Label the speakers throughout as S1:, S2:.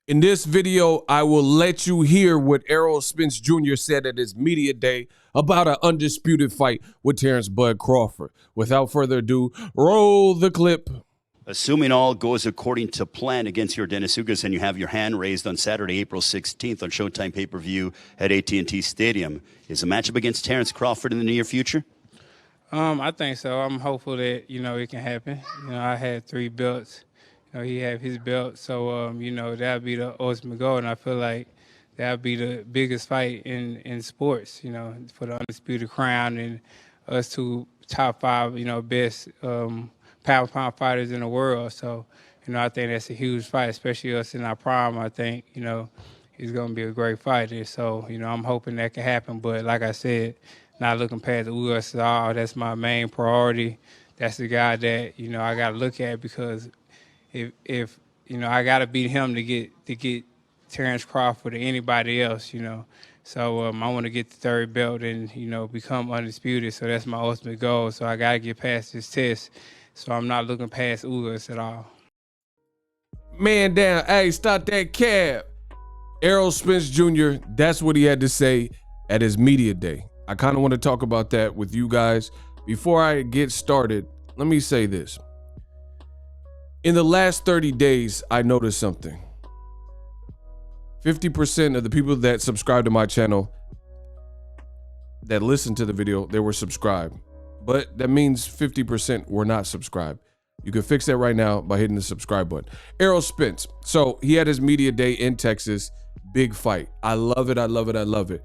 S1: In this video, I will let you hear what Errol Spence Jr. said at his media day about an undisputed fight with Terence "Bud" Crawford. Without further ado, roll the clip.
S2: Assuming all goes according to plan against YORDENIS Ugas, and you have your hand raised on Saturday, April 16th on Showtime pay-per-view at AT&T Stadium, is a matchup against Terence Crawford in the near future?
S3: I think so. I'm hopeful that, it can happen. I had 3 belts. He had his belt. So, that'll be the ultimate goal. And I feel like that'll be the biggest fight in sports, for the undisputed crown and us 2 top 5, best pound fighters in the world. So, I think that's a huge fight, especially us in our prime. I think, he's going to be a great fighter. So, I'm hoping that can happen. But like I said, not looking past the Ugas at all. That's my main priority. That's the guy that, I got to look at, because if I got to beat him to get Terence Crawford or anybody else, So I want to get the 3rd belt and, become undisputed. So that's my ultimate goal. So I got to get past this test. So I'm not looking past Ugas at all.
S1: Man down. Hey, stop that cab. Errol Spence Jr., that's what he had to say at his media day. I kind of want to talk about that with you guys. Before I get started, let me say this. In the last 30 days, I noticed something. 50% of the people that subscribe to my channel, that listen to the video, they were subscribed. But that means 50% were not subscribed. You can fix that right now by hitting the subscribe button. Errol Spence. So he had his media day in Texas. Big fight. I love it. I love it. I love it.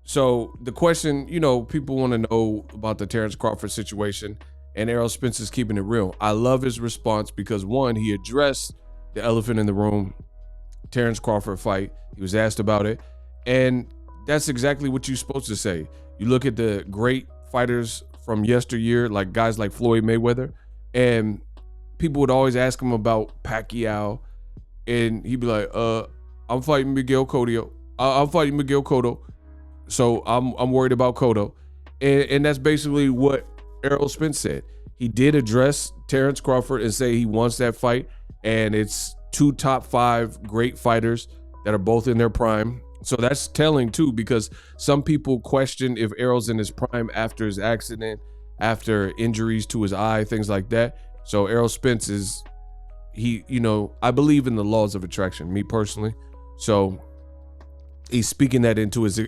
S1: So the question, people want to know about the Terence Crawford situation, and Errol Spence is keeping it real. I love his response because, one, he addressed the elephant in the room, Terence Crawford fight. He was asked about it, and that's exactly what you're supposed to say. You look at the great fighters from yesteryear, like guys like Floyd Mayweather, and people would always ask him about Pacquiao, and he'd be like, I'm fighting Miguel Cotto. I'm fighting Miguel Cotto. So I'm worried about Cotto. And that's basically what Errol Spence said. He did address Terence Crawford and say he wants that fight. And it's 2 top 5 great fighters that are both in their prime. So that's telling too, because some people question if Errol's in his prime after his accident, after injuries to his eye, things like that. So Errol Spence is, I believe in the laws of attraction, me personally. So he's speaking that into his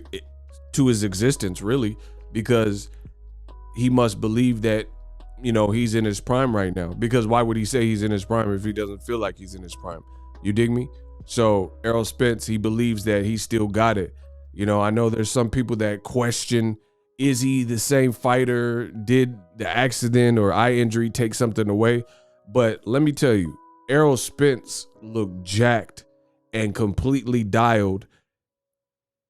S1: existence, really, because he must believe that, he's in his prime right now. Because why would he say he's in his prime if he doesn't feel like he's in his prime? You dig me? So Errol Spence, he believes that he still got it. I know there's some people that question, is he the same fighter? Did the accident or eye injury take something away? But let me tell you, Errol Spence looked jacked and completely dialed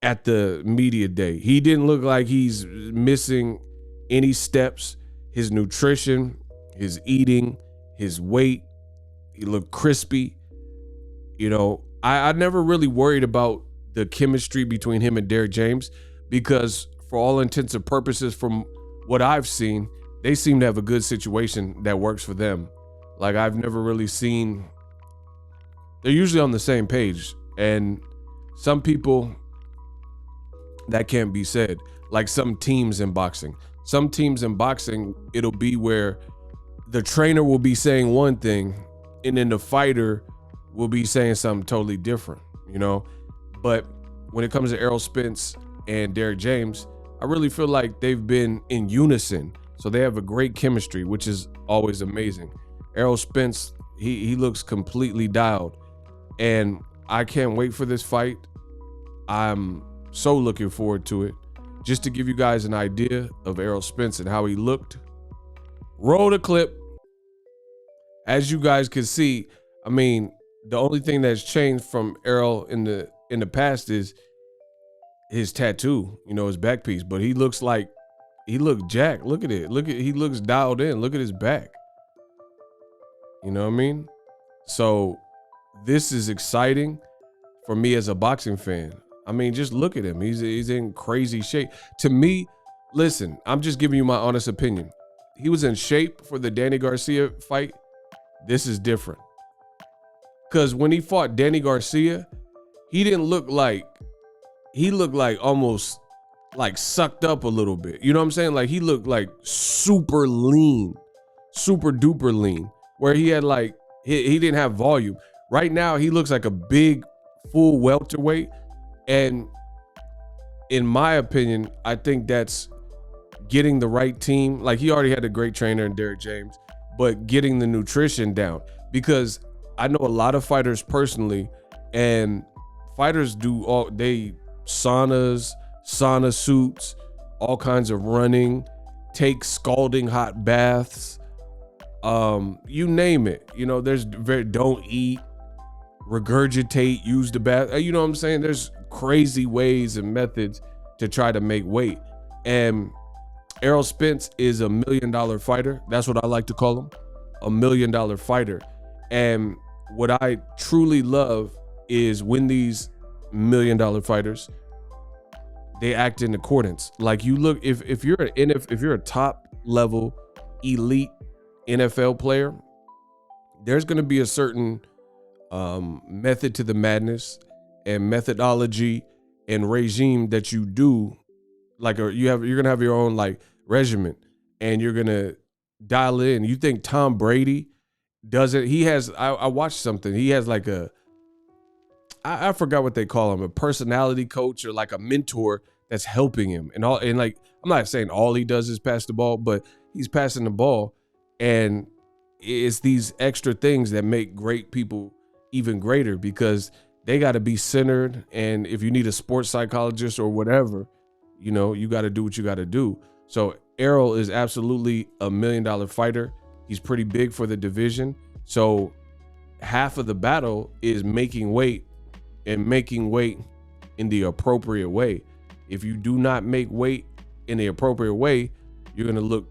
S1: at the media day. He didn't look like he's missing any steps. His nutrition, his eating, his weight, he looked crispy. I never really worried about the chemistry between him and Derrick James, because for all intents and purposes, from what I've seen, they seem to have a good situation that works for them. Like, I've never really seen, they're usually on the same page. And some people, that can't be said. Like some teams in boxing. Some teams in boxing, it'll be where the trainer will be saying one thing and then the fighter will be saying something totally different, But when it comes to Errol Spence and Derrick James, I really feel like they've been in unison. So they have a great chemistry, which is always amazing. Errol Spence, he looks completely dialed. And I can't wait for this fight. I'm so looking forward to it. Just to give you guys an idea of Errol Spence and how he looked, roll the clip. As you guys can see, the only thing that's changed from Errol in the past is his tattoo, his back piece. But he looks like, he looked jacked. Look at it. He looks dialed in. Look at his back. You know what I mean? So this is exciting for me as a boxing fan. Just look at him. He's in crazy shape. To me, listen, I'm just giving you my honest opinion. He was in shape for the Danny Garcia fight. This is different. Because when he fought Danny Garcia, he didn't look like, he looked like almost like sucked up a little bit. You know what I'm saying? Like he looked like super lean, super duper lean, where he had like, he didn't have volume. Right now, he looks like a big, full welterweight. And in my opinion, I think that's getting the right team. Like he already had a great trainer in Derek James, but getting the nutrition down, because I know a lot of fighters personally, and fighters do all, they saunas, sauna suits, all kinds of running, take scalding hot baths, you name it. You know, there's don't eat, regurgitate, use the bath. You know what I'm saying? There's crazy ways and methods to try to make weight. And Errol Spence is $1 million fighter. That's what I like to call him, $1 million fighter. And what I truly love is when these $1 million fighters, they act in accordance. Like you look, if you're a top level elite NFL player, there's going to be a certain method to the madness and methodology and regime that you do. Like you're going to have your own like regimen, and you're going to dial it in. You think Tom Brady doesn't? He has, I watched something. He has like I forgot what they call him, a personality coach or like a mentor that's helping him. And like, I'm not saying all he does is pass the ball, but he's passing the ball. And it's these extra things that make great people even greater, because they got to be centered. And if you need a sports psychologist or whatever, you know, you got to do what you got to do. So Errol is absolutely $1 million fighter. He's pretty big for the division. So half of the battle is making weight, and making weight in the appropriate way. If you do not make weight in the appropriate way, you're going to look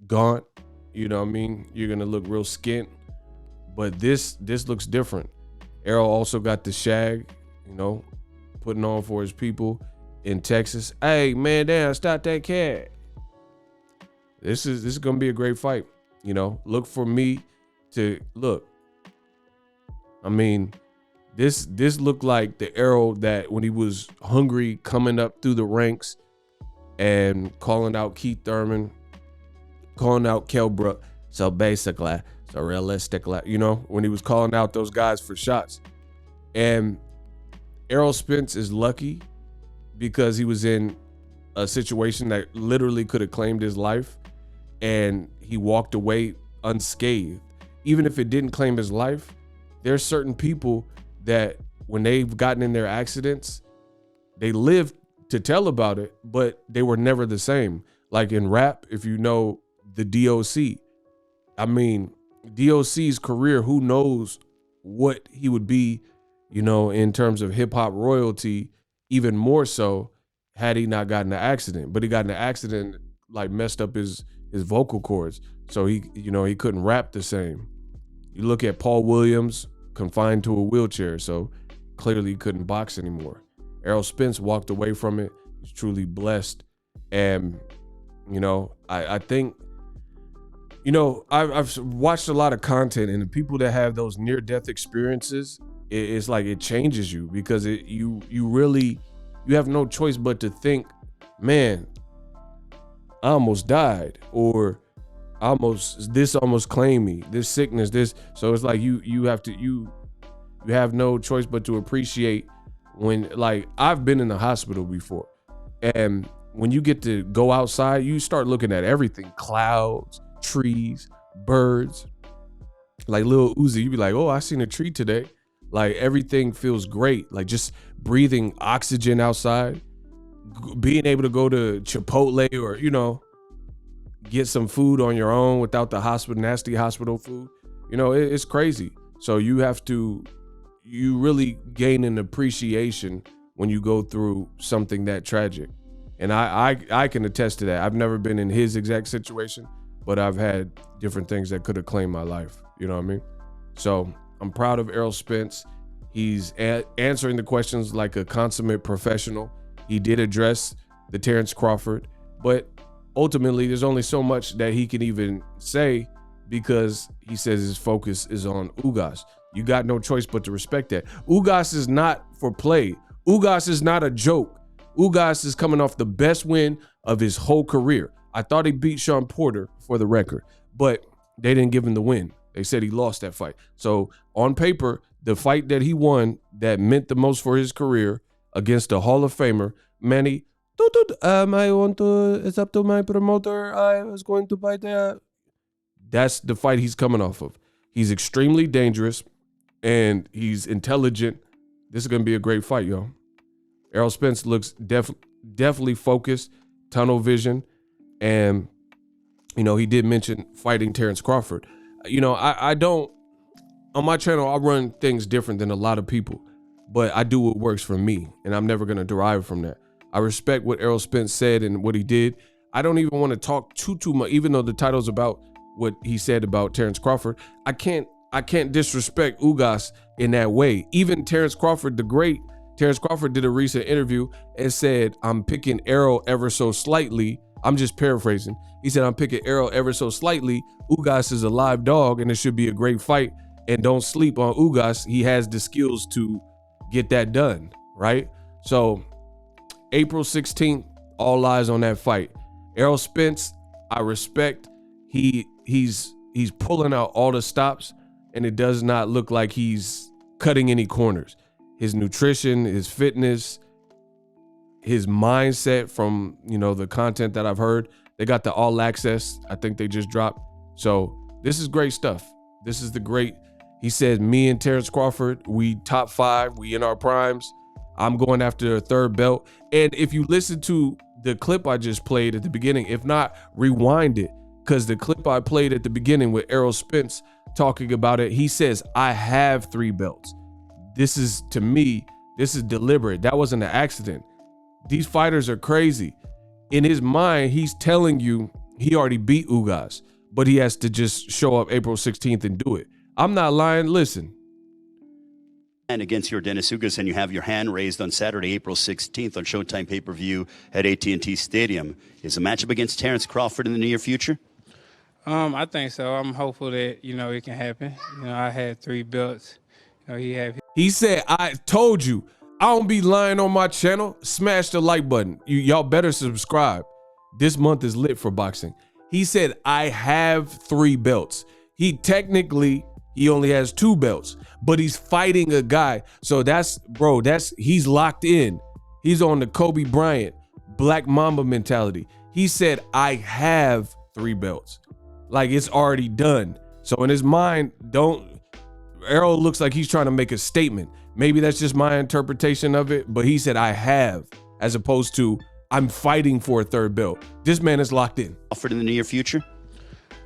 S1: gaunt. You know what I mean? You're going to look real skint. But this looks different. Errol also got the shag, you know, putting on for his people in Texas. Hey, man, damn, stop that cat. This is going to be a great fight. You know, look for me to look. I mean, this looked like the Errol that when he was hungry, coming up through the ranks and calling out Keith Thurman, calling out Kell Brook. So basically, so realistically, you know, when he was calling out those guys for shots. And Errol Spence is lucky because he was in a situation that literally could have claimed his life, and he walked away unscathed. Even if it didn't claim his life, there's certain people that when they've gotten in their accidents, they lived to tell about it, but they were never the same. Like in rap, if you know the DOC, I mean, DOC's career, who knows what he would be, you know, in terms of hip hop royalty, even more so had he not gotten an accident. But he got in an accident, like messed up his vocal cords. So he couldn't rap the same. You look at Paul Williams, confined to a wheelchair, so clearly he couldn't box anymore. Errol Spence walked away from it. He's truly blessed. And, you know, I think, you know, I've watched a lot of content, and the people that have those near-death experiences, it's like it changes you, because you have no choice but to think, man, I almost died, or this almost claimed me, this sickness, this. So it's like you have no choice but to appreciate when, like, I've been in the hospital before, and when you get to go outside, you start looking at everything, clouds, trees, birds. Like Lil Uzi, you be like, oh, I seen a tree today. Like everything feels great. Like just breathing oxygen outside, being able to go to Chipotle or, you know, get some food on your own without the nasty hospital food. You know, it's crazy. So you really gain an appreciation when you go through something that tragic. And I can attest to that. I've never been in his exact situation, but I've had different things that could have claimed my life. You know what I mean? So I'm proud of Errol Spence. He's answering the questions like a consummate professional. He did address the Terence Crawford, but ultimately there's only so much that he can even say, because he says his focus is on Ugas. You got no choice but to respect that. Ugas is not for play. Ugas is not a joke. Ugas is coming off the best win of his whole career. I thought he beat Sean Porter for the record, but they didn't give him the win. They said he lost that fight. So on paper, the fight that he won that meant the most for his career against a Hall of Famer, Manny, it's up to my promoter. I was going to fight that. That's the fight he's coming off of. He's extremely dangerous and he's intelligent. This is going to be a great fight, yo. Errol Spence looks definitely focused, tunnel vision. And, you know, he did mention fighting Terence Crawford. You know, I don't, on my channel, I run things different than a lot of people, but I do what works for me, and I'm never going to derive from that. I respect what Errol Spence said and what he did. I don't even want to talk too much, even though the title's about what he said about Terence Crawford. I can't disrespect Ugas in that way. Even Terence Crawford, the great Terence Crawford, did a recent interview and said, I'm picking Errol ever so slightly. I'm just paraphrasing. He said, I'm picking Errol ever so slightly. Ugas is a live dog and it should be a great fight. And don't sleep on Ugas. He has the skills to get that done, right? So April 16th, all eyes on that fight. Errol Spence, I respect. He's pulling out all the stops and it does not look like he's cutting any corners. His nutrition, his fitness, his mindset from, you know, the content that I've heard. They got the all access. I think they just dropped. So this is great stuff. This is the great. He says, me and Terence Crawford, we top 5. We in our primes. I'm going after a 3rd belt. And if you listen to the clip I just played at the beginning, if not, rewind it. Because the clip I played at the beginning with Errol Spence talking about it, he says, I have 3 belts. This is, to me, this is deliberate. That wasn't an accident. These fighters are crazy. In his mind, he's telling you he already beat Ugas, but he has to just show up April 16th and do it. I'm not lying. Listen.
S2: And against Yordenis Ugas, and you have your hand raised on Saturday, April 16th on Showtime pay-per-view at AT&T Stadium. Is a matchup against Terence Crawford in the near future?
S3: I think so. I'm hopeful that, you know, it can happen. You know, I had 3 belts. You know,
S1: He said, I told you, I don't be lying on my channel. Smash the like button. Y'all better subscribe. This month is lit for boxing. He said, I have 3 belts. He only has 2 belts, but he's fighting a guy. So he's locked in. He's on the Kobe Bryant, Black Mamba mentality. He said, I have 3 belts. Like, it's already done. So in his mind, Errol looks like he's trying to make a statement. Maybe that's just my interpretation of it, but he said, I have, as opposed to, I'm fighting for a 3rd belt. This man is locked in.
S2: Offered in the near future?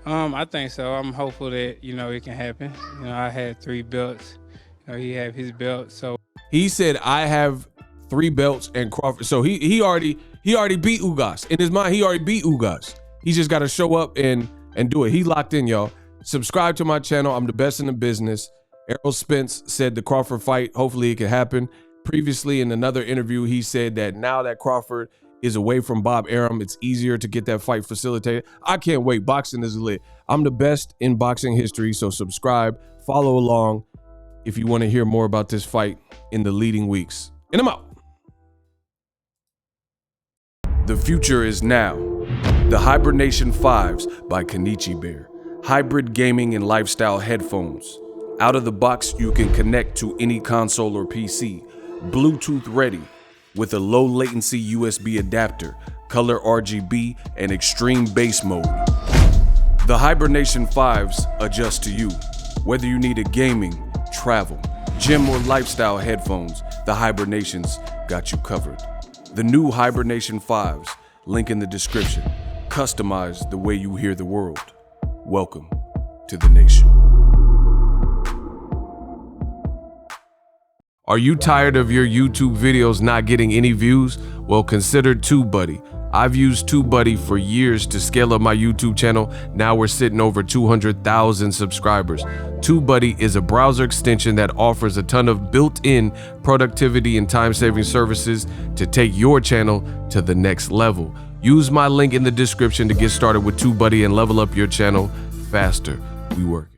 S3: I think so. I'm hopeful that, you know, it can happen. You know, I had 3 belts. You know, he have his belt. So
S1: he said, I have 3 belts and Crawford. So he already beat Ugas. In his mind, he already beat Ugas. He just got to show up and do it. He locked in, y'all. Subscribe to my channel. I'm the best in the business. Errol Spence said the Crawford fight, hopefully it can happen. Previously in another interview, he said that now that Crawford is away from Bob Arum, it's easier to get that fight facilitated. I can't wait. Boxing is lit. I'm the best in boxing history, so subscribe, follow along if you want to hear more about this fight in the leading weeks. And I'm out. The future is now. The Hibernation 5s by Kenichi Bear. Hybrid gaming and lifestyle headphones. Out of the box, you can connect to any console or PC. Bluetooth ready with a low latency USB adapter, color RGB, and extreme bass mode. The Hibernation 5s adjust to you. Whether you need a gaming, travel, gym, or lifestyle headphones, the Hibernations got you covered. The new Hibernation 5s, link in the description. Customize the way you hear the world. Welcome to the nation. Are you tired of your YouTube videos not getting any views? Well, consider TubeBuddy. I've used TubeBuddy for years to scale up my YouTube channel. Now we're sitting over 200,000 subscribers. TubeBuddy is a browser extension that offers a ton of built-in productivity and time-saving services to take your channel to the next level. Use my link in the description to get started with TubeBuddy and level up your channel faster. We work.